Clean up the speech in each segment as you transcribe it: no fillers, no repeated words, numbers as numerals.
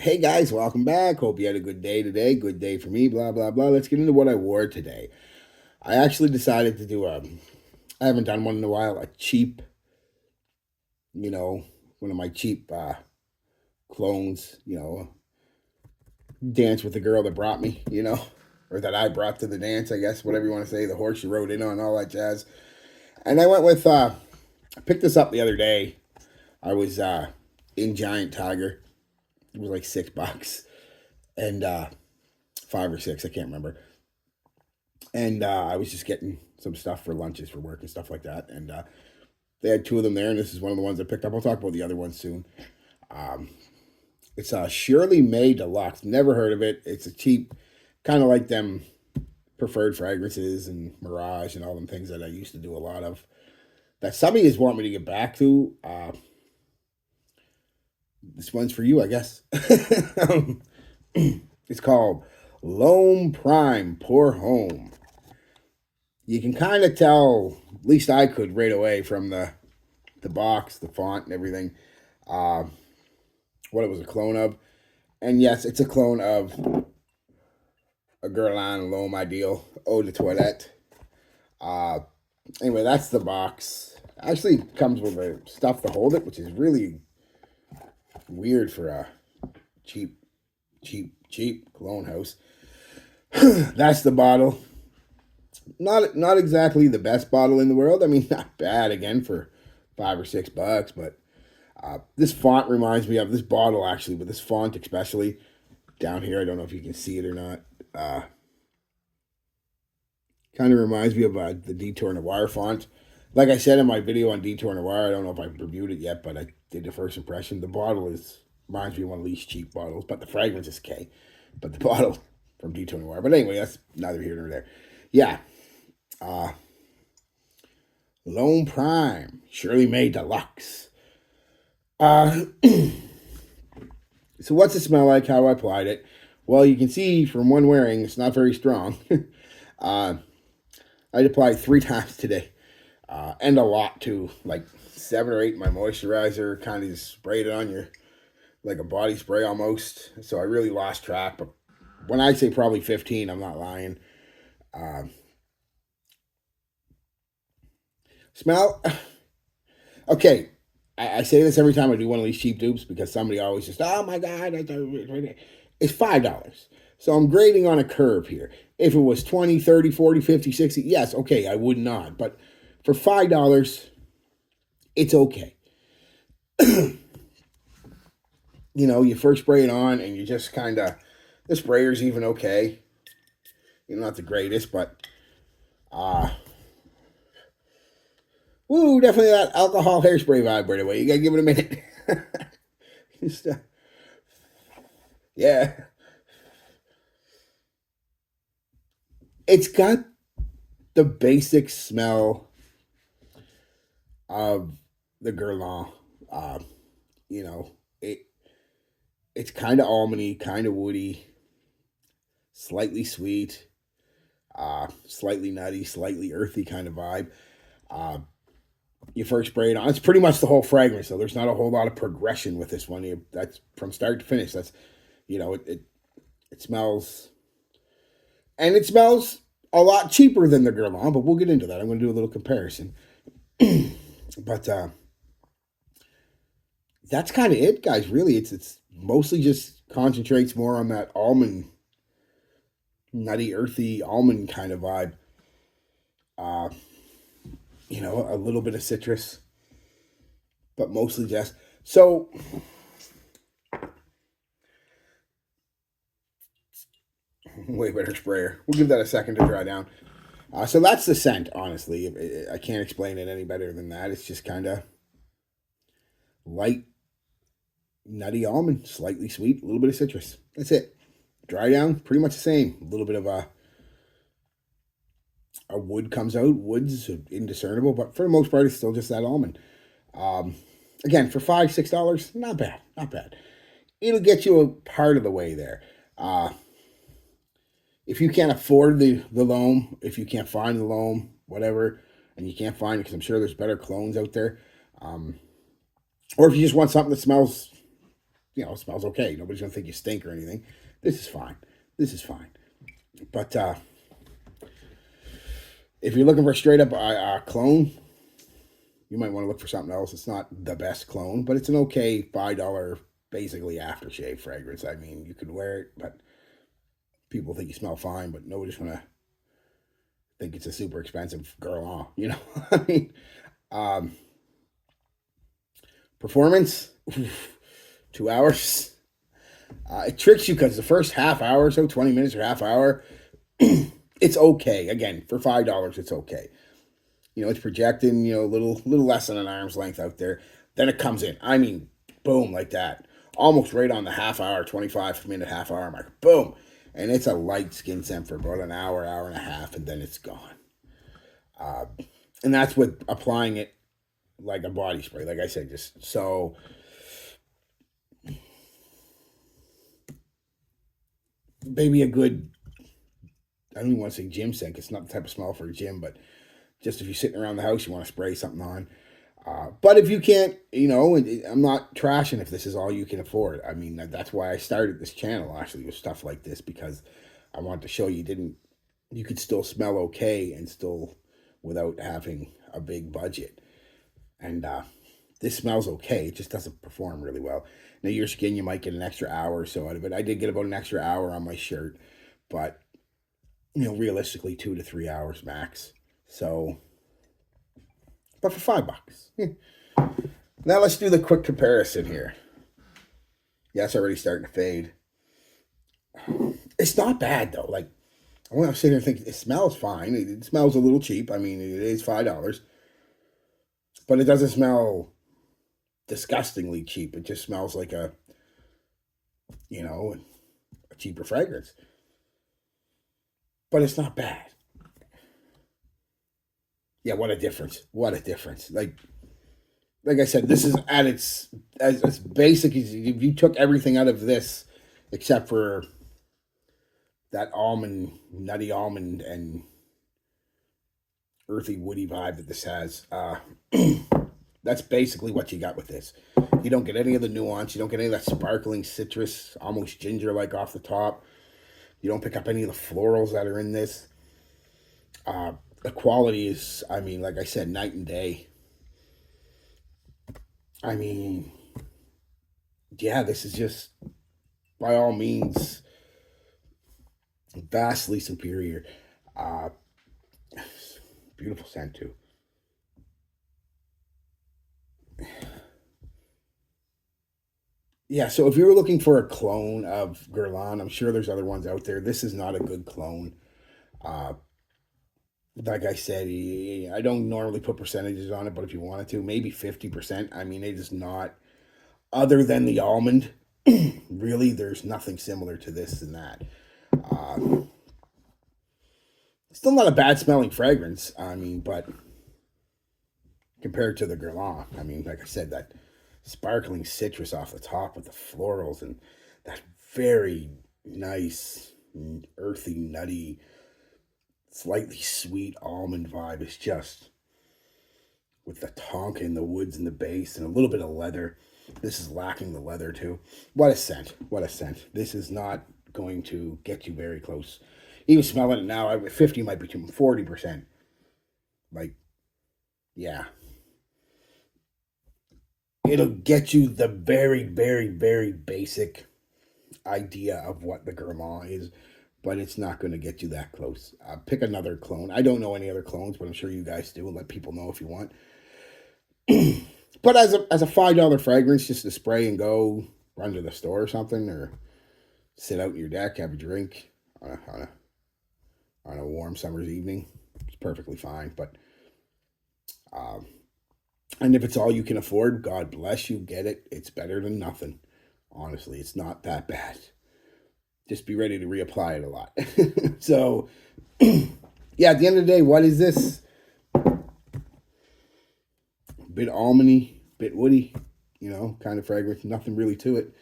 Hey guys, welcome back. Hope you had a good day today. Good day for me, blah, blah, blah. Let's get into what I wore today. I actually decided to do I haven't done one in a while, a cheap, you know, one of my cheap clones, dance with the girl that brought me, or that I brought to the dance, I guess, whatever you want to say, the horse you rode in on, all that jazz. And I went with, I picked this up the other day. I was in Giant Tiger. It was like $6 and 5 or 6, I can't remember. And I was just getting some stuff for lunches for work and stuff like that. And they had two of them there, and this is one of the ones I picked up. I'll talk about the other ones soon. Um, it's a Shirley May Deluxe. Never heard of it. It's a cheap, kind of like them preferred fragrances and Mirage and all them things that I used to do a lot of. That some of you want me to get back to. This one's for you, I guess. It's called L'Homme Prime Pour Home. You can kind of tell, at least I could right away from the box, the font, and everything, uh, what it was a clone of. And yes, it's a clone of a Guerlain L'Homme Ideal Eau de Toilette. Uh, anyway, that's the box. Actually, comes with the stuff to hold it, which is really weird for a cheap clone house. That's the bottle. Not exactly the best bottle in the world. I mean, not bad again for $5 or $6, but this font reminds me of this bottle actually, but this font especially down here. I don't know if you can see it or not. Kind of reminds me of the Detour Noir font. Like I said in my video on Detour Noir, I don't know if I've reviewed it yet, but I did the first impression. The bottle reminds me of one of these cheap bottles, but the fragrance is K. But the bottle from Detour Noir. But anyway, that's neither here nor there. Yeah. L'Homme Prime, Shirley May Deluxe. So what's it smell like? How I applied it? Well, you can see from one wearing, it's not very strong. I'd applied 3 times today. And a lot too, like 7 or 8 my moisturizer, kind of just sprayed it on your, like a body spray almost. So I really lost track, but when I say probably 15, I'm not lying. Smell, okay, I say this every time I do one of these cheap dupes because somebody always just, oh my God, it's $5. So I'm grading on a curve here. If it was 20, 30, 40, 50, 60, yes, okay, I would not. But for $5, it's okay. You first spray it on and you just kind of, the sprayer's even okay. Not the greatest, but definitely that alcohol hairspray vibe right away. You gotta give it a minute. Just, yeah. It's got the basic smell of the Guerlain. You know, it's kind of almondy, kind of woody, slightly sweet, slightly nutty, slightly earthy kind of vibe. You first spray it on. It's pretty much the whole fragrance, so there's not a whole lot of progression with this one. That's from start to finish. That's, it smells, and it smells a lot cheaper than the Guerlain, but we'll get into that. I'm going to do a little comparison. But that's kind of it, guys. Really, it's mostly just concentrates more on that almond, nutty, earthy almond kind of vibe. A little bit of citrus, but mostly just so. Way better sprayer. We'll give that a second to dry down. So that's the scent, honestly. I can't explain it any better than that. It's just kind of light, nutty almond, slightly sweet, a little bit of citrus. That's it. Dry down, pretty much the same. A little bit of a wood comes out. Wood's indiscernible, but for the most part, it's still just that almond. Again, for $5-6, not bad. Not bad. It'll get you a part of the way there. If you can't afford the loam, if you can't find the loam, whatever, and you can't find it because I'm sure there's better clones out there, or if you just want something that smells, you know, it smells okay. Nobody's gonna think you stink or anything. This is fine. This is fine. But if you're looking for a straight up clone, you might want to look for something else. It's not the best clone, but it's an okay $5 basically aftershave fragrance. I mean, you could wear it, but people think you smell fine, but nobody's gonna think it's a super expensive Guerlain, you know. I mean, um, performance, 2 hours. It tricks you because the first half hour, so 20 minutes or half hour, it's okay. Again, for $5, it's okay. You know, it's projecting, you know, a little less than an arm's length out there. Then it comes in. I mean, boom, like that. Almost right on the half hour, 25-minute half hour mark. Boom. And it's a light skin scent for about an hour, hour and a half, and then it's gone. And that's with applying it like a body spray. Like I said, just so... maybe a good, I don't even want to say gym scent. It's not the type of smell for a gym, but just if you're sitting around the house, you want to spray something on. But if you can't, you know, I'm not trashing if this is all you can afford. I mean, that's why I started this channel, actually, with stuff like this, because I wanted to show you could still smell okay and still without having a big budget. And this smells okay. It just doesn't perform really well. Now, your skin, you might get an extra hour or so out of it. I did get about an extra hour on my shirt, but, you know, realistically, 2 to 3 hours max. So, but for $5. Now, let's do the quick comparison here. Yeah, it's already starting to fade. It's not bad, though. Like, I want to sit here and think, it smells fine. It smells a little cheap. I mean, it is $5. But it doesn't smell disgustingly cheap. It just smells like a, you know, a cheaper fragrance. But it's not bad. Yeah, what a difference. What a difference. Like I said, this is at its as basic as if you took everything out of this except for that almond, nutty almond and earthy woody vibe that this has. That's basically what you got with this. You don't get any of the nuance. You don't get any of that sparkling citrus, almost ginger-like off the top. You don't pick up any of the florals that are in this. The quality is, I mean, like I said, night and day. I mean, yeah, this is just, by all means, vastly superior. Beautiful scent, too. Yeah, so if you were looking for a clone of Guerlain, I'm sure there's other ones out there. This is not a good clone. Like I said, I don't normally put percentages on it, but if you wanted to, maybe 50%. I mean, it is not, other than the almond, really, there's nothing similar to this than that. Still not a bad smelling fragrance, I mean, but compared to the Guerlain, I mean, like I said, that sparkling citrus off the top with the florals and that very nice, earthy, nutty, slightly sweet almond vibe is just, with the tonka in the woods in the base and a little bit of leather. This is lacking the leather too. What a scent. What a scent. This is not going to get you very close. Even smelling it now, 50 might be too, 40%. Like, yeah. It'll get you the very, very, very basic idea of what the Guerlain is, but it's not going to get you that close. Pick another clone. I don't know any other clones, but I'm sure you guys do, and let people know if you want. But as a $5 fragrance, just to spray and go, run to the store or something, or sit out in your deck, have a drink on a warm summer's evening, it's perfectly fine. But and if it's all you can afford, God bless you, get it. It's better than nothing. Honestly, it's not that bad. Just be ready to reapply it a lot. So, yeah, at the end of the day, what is this? Bit almondy, bit woody, you know, kind of fragrance. Nothing really to it.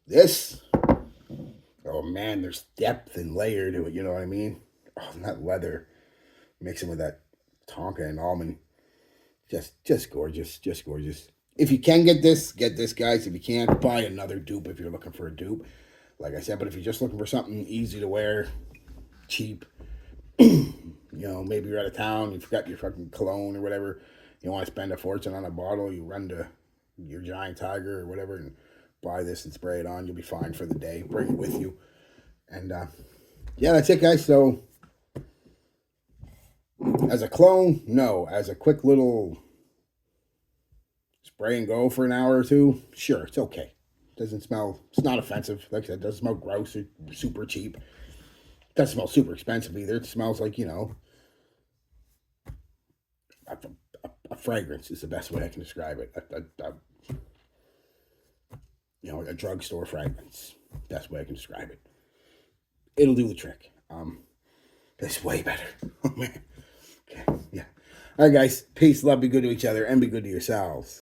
This, oh man, there's depth and layer to it, you know what I mean? Oh, and that leather mixing with that tonka and almond. Just gorgeous, just gorgeous. if you can get this, guys. If you can't, buy another dupe if you're looking for a dupe. Like I said, but if you're just looking for something easy to wear, cheap, maybe you're out of town, you forgot your fucking cologne or whatever, you want to spend a fortune on a bottle, you run to your Giant Tiger or whatever and buy this and spray it on. You'll be fine for the day. Bring it with you. And yeah, that's it, guys. So as a clone, no. As a quick little spray and go for an hour or two, sure, it's okay. Doesn't smell, it's not offensive. Like I said, it doesn't smell gross or super cheap. It doesn't smell super expensive either. It smells like, a fragrance is the best way I can describe it. A drugstore fragrance. Best way I can describe it. It'll do the trick. It's way better. Oh, man. Okay, yeah. All right, guys. Peace, love, be good to each other, and be good to yourselves.